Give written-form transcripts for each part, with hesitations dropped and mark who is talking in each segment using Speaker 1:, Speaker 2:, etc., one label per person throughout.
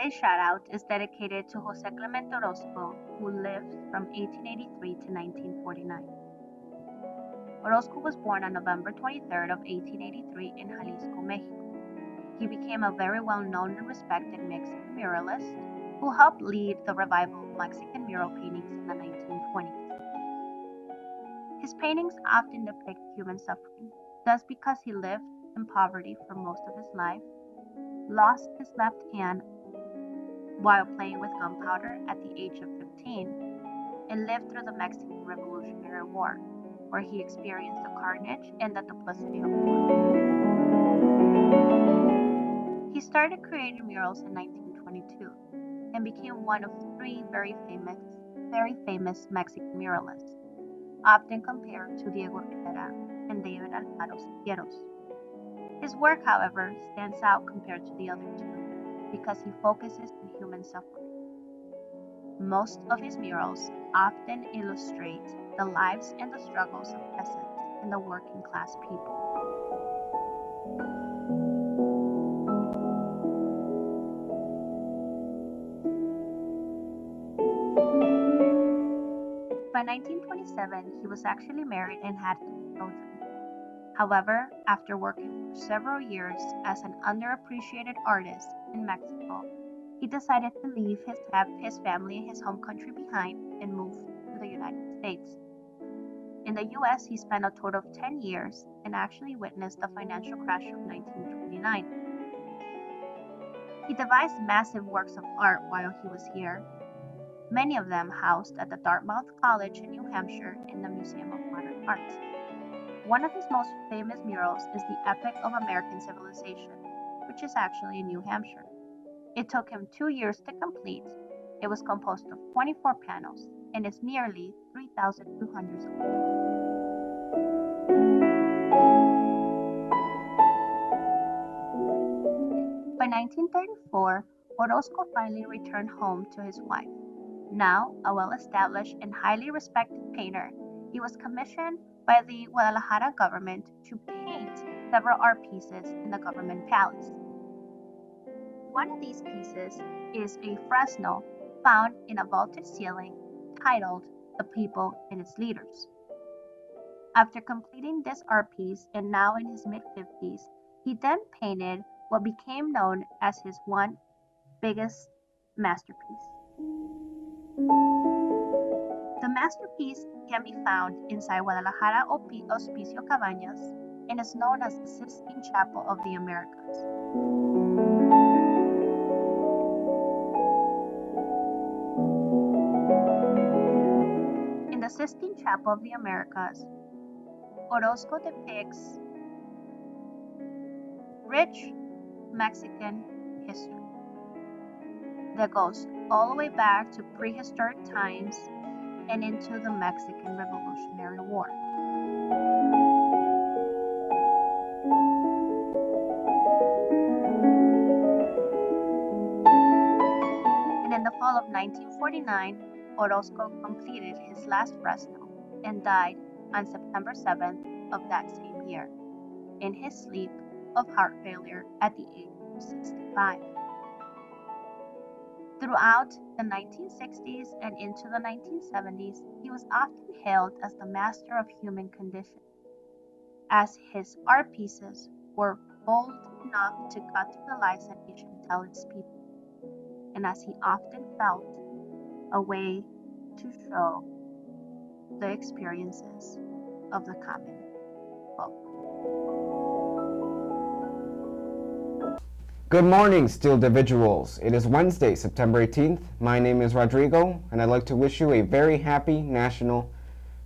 Speaker 1: Today's shout-out is dedicated to José Clemente Orozco, who lived from 1883 to 1949. Orozco was born on November 23rd of 1883 in Jalisco, Mexico. He became a very well-known and respected Mexican muralist who helped lead the revival of Mexican mural paintings in the 1920s. His paintings often depict human suffering, thus because he lived in poverty for most of his life, lost his left hand while playing with gunpowder at the age of 15, and lived through the Mexican Revolutionary War, where he experienced the carnage and the duplicity of war. He started creating murals in 1922 and became one of three very famous Mexican muralists, often compared to Diego Rivera and David Alfaro Siqueiros. His work, however, stands out compared to the other two because he focuses on human suffering. Most of his murals often illustrate the lives and the struggles of peasants and the working class people. By 1927, he was actually married and had 3 children. However, after working for several years as an underappreciated artist in Mexico, he decided to leave his family and his home country behind and move to the United States. In the US, he spent a total of 10 years and actually witnessed the financial crash of 1929. He devised massive works of art while he was here, many of them housed at the Dartmouth College in New Hampshire in the Museum of Modern Art. One of his most famous murals is the Epic of American Civilization, which is actually in New Hampshire. It took him 2 years to complete. It was composed of 24 panels and is nearly 3,200 square. By 1934, Orozco finally returned home to his wife. Now a well-established and highly respected painter, he was commissioned by the Guadalajara government to paint several art pieces in the government palace. One of these pieces is a fresno found in a vaulted ceiling titled The People and Its Leaders. After completing this art piece and now in his mid-50s, he then painted what became known as his one biggest masterpiece. The masterpiece can be found inside Guadalajara Hospicio Cabañas and is known as the Sistine Chapel of the Americas. In the Sistine Chapel of the Americas, Orozco depicts rich Mexican history that goes all the way back to prehistoric times and into the Mexican Revolutionary War. And in the fall of 1949, Orozco completed his last fresno and died on September 7th of that same year, in his sleep of heart failure at the age of 65. Throughout the 1960s and into the 1970s, he was often hailed as the master of human condition, as his art pieces were bold enough to cut through the lies that he should tell its people, and as he often felt a way to show the experiences of the common folk.
Speaker 2: Good morning, still individuals. It is Wednesday, September 18th. My name is Rodrigo, and I'd like to wish you a very happy National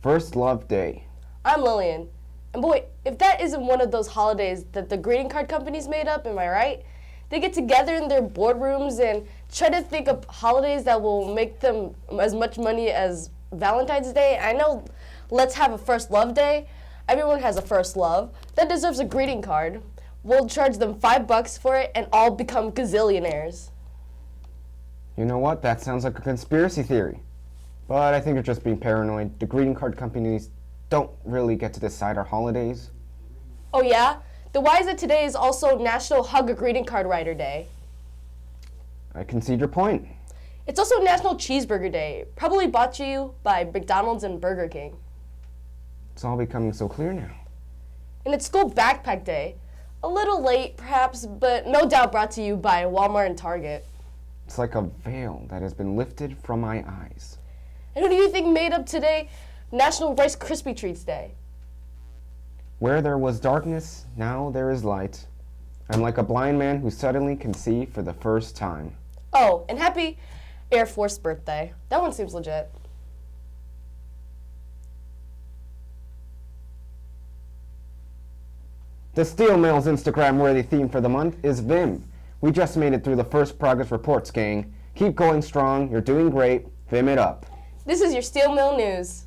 Speaker 2: First Love Day.
Speaker 3: I'm Lillian. And boy, if that isn't one of those holidays that the greeting card companies made up, am I right? They get together in their boardrooms and try to think of holidays that will make them as much money as Valentine's Day. I know Let's Have a First Love Day. Everyone has a first love. That deserves a greeting card. We'll charge them $5 for it and all become gazillionaires.
Speaker 2: You know what? That sounds like a conspiracy theory. But I think you're just being paranoid. The greeting card companies don't really get to decide our holidays.
Speaker 3: Oh yeah? Then why is it today is also National Hug a Greeting Card Writer Day?
Speaker 2: I concede your point.
Speaker 3: It's also National Cheeseburger Day, probably brought to you by McDonald's and Burger King.
Speaker 2: It's all becoming so clear now.
Speaker 3: And it's School Backpack Day. A little late, perhaps, but no doubt brought to you by Walmart and Target.
Speaker 2: It's like a veil that has been lifted from my eyes.
Speaker 3: And who do you think made up today National Rice Krispie Treats Day?
Speaker 2: Where there was darkness, now there is light. I'm like a blind man who suddenly can see for the first time.
Speaker 3: Oh, and happy Air Force birthday. That one seems legit.
Speaker 2: The Steel Mill's Instagram-worthy theme for the month is Vim. We just made it through the first progress reports, gang. Keep going strong. You're doing great. Vim it up.
Speaker 3: This is your Steel Mill News.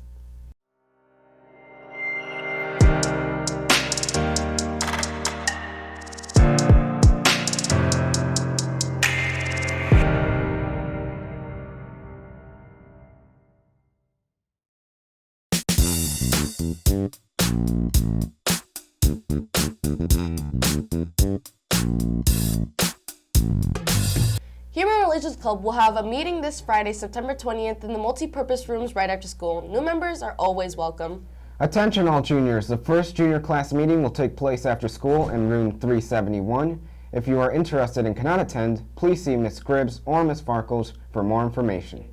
Speaker 3: Human Relations Club will have a meeting this Friday, September 20th in the multi-purpose rooms right after school. New members are always welcome.
Speaker 2: Attention all juniors. The first junior class meeting will take place after school in room 371. If you are interested and cannot attend, please see Miss Scribbs or Miss Farkles for more information.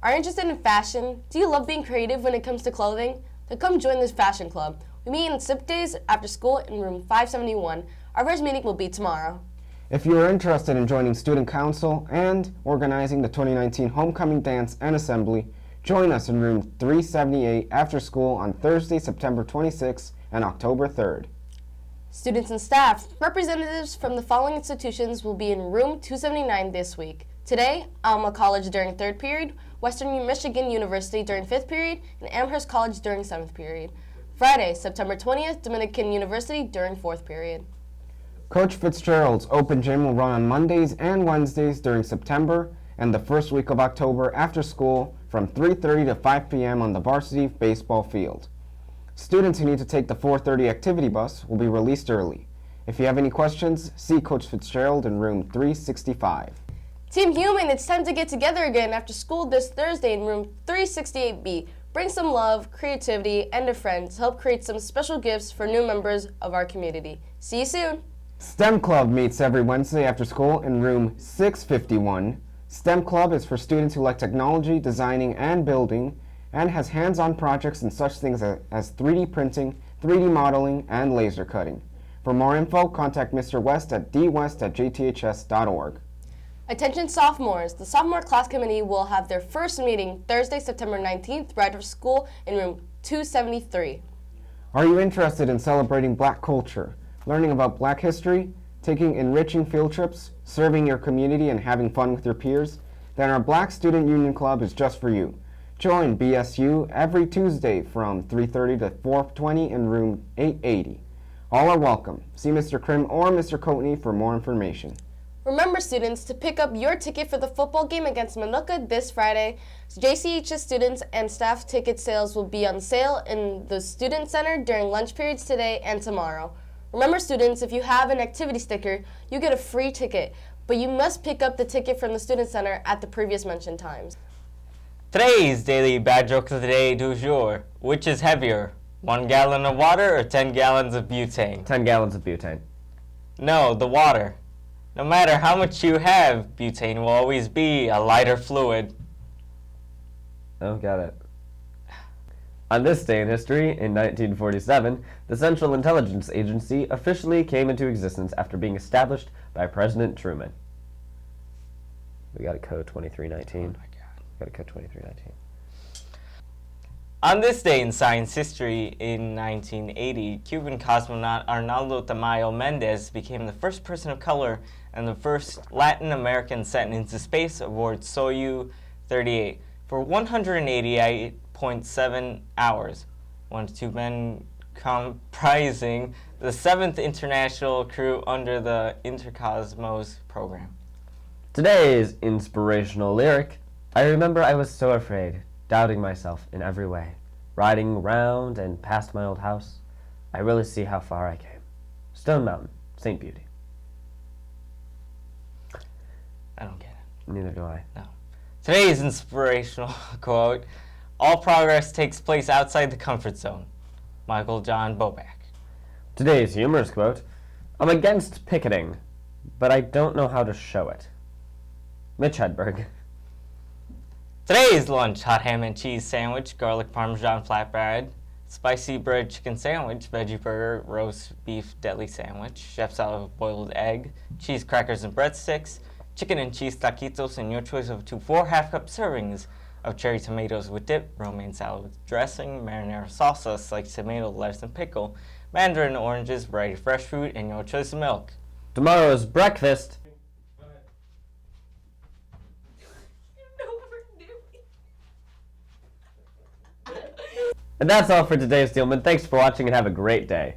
Speaker 3: Are you interested in fashion? Do you love being creative when it comes to clothing? Then come join this fashion club. We meet on SIP days after school in room 571. Our first meeting will be tomorrow.
Speaker 2: If you are interested in joining Student Council and organizing the 2019 Homecoming Dance and Assembly, join us in room 378 after school on Thursday, September 26th and October 3rd.
Speaker 3: Students and staff, representatives from the following institutions will be in room 279 this week. Today, Alma College during 3rd period, Western Michigan University during 5th period, and Amherst College during 7th period. Friday, September 20th, Dominican University during 4th period.
Speaker 2: Coach Fitzgerald's Open Gym will run on Mondays and Wednesdays during September and the first week of October after school from 3:30 to 5 p.m. on the varsity baseball field. Students who need to take the 4:30 activity bus will be released early. If you have any questions, see Coach Fitzgerald in room 365.
Speaker 3: Team Human, it's time to get together again after school this Thursday in room 368B. Bring some love, creativity, and a friend to help create some special gifts for new members of our community. See you soon!
Speaker 2: STEM Club meets every Wednesday after school in room 651. STEM Club is for students who like technology, designing, and building, and has hands-on projects in such things as 3D printing, 3D modeling, and laser cutting. For more info, contact Mr. West at dwest@jths.org.
Speaker 3: Attention sophomores, the sophomore class committee will have their first meeting Thursday, September 19th, right after school in room 273.
Speaker 2: Are you interested in celebrating Black culture, learning about Black history, taking enriching field trips, serving your community, and having fun with your peers? Then our Black Student Union Club is just for you. Join BSU every Tuesday from 3:30 to 4:20 in room 880. All are welcome. See Mr. Krim or Mr. Coatney for more information.
Speaker 3: Remember, students, to pick up your ticket for the football game against Manuka this Friday. JCHS students and staff ticket sales will be on sale in the Student Center during lunch periods today and tomorrow. Remember, students, if you have an activity sticker, you get a free ticket, but you must pick up the ticket from the Student Center at the previous mentioned times.
Speaker 4: Today's daily bad joke of the day du jour. Which is heavier, 1 gallon of water or 10 gallons of butane?
Speaker 5: 10 gallons of butane.
Speaker 4: No, the water. No matter how much you have, butane will always be a lighter fluid.
Speaker 5: Oh, got it. On this day in history, in 1947, the Central Intelligence Agency officially came into existence after being established by President Truman. We got a code 2319.
Speaker 4: Oh my God.
Speaker 5: Got a code 2319.
Speaker 4: On this day in science history, in 1980, Cuban cosmonaut Arnaldo Tamayo Mendez became the first person of color and the first Latin American sent into space aboard Soyuz 38 for 188.7 hours. 1 to 2 men comprising the 7th international crew under the Intercosmos program.
Speaker 5: Today's inspirational lyric: I remember I was so afraid, doubting myself in every way. Riding round and past my old house, I really see how far I came. Stone Mountain, St. Beauty.
Speaker 4: I don't get it.
Speaker 5: Neither do I.
Speaker 4: No. Today's inspirational quote, all progress takes place outside the comfort zone. Michael John Boback.
Speaker 5: Today's humorous quote, I'm against picketing, but I don't know how to show it. Mitch Hedberg.
Speaker 4: Today's lunch, hot ham and cheese sandwich, garlic parmesan flatbread, spicy bread chicken sandwich, veggie burger, roast beef deli sandwich, chef salad with boiled egg, cheese crackers and breadsticks, chicken and cheese taquitos, and your choice of 2 4.5-cup servings of cherry tomatoes with dip, romaine salad with dressing, marinara salsa, sliced tomato, lettuce and pickle, mandarin oranges, variety of fresh fruit, and your choice of milk.
Speaker 5: Tomorrow's breakfast. And that's all for today, Steelman. Thanks for watching and have a great day.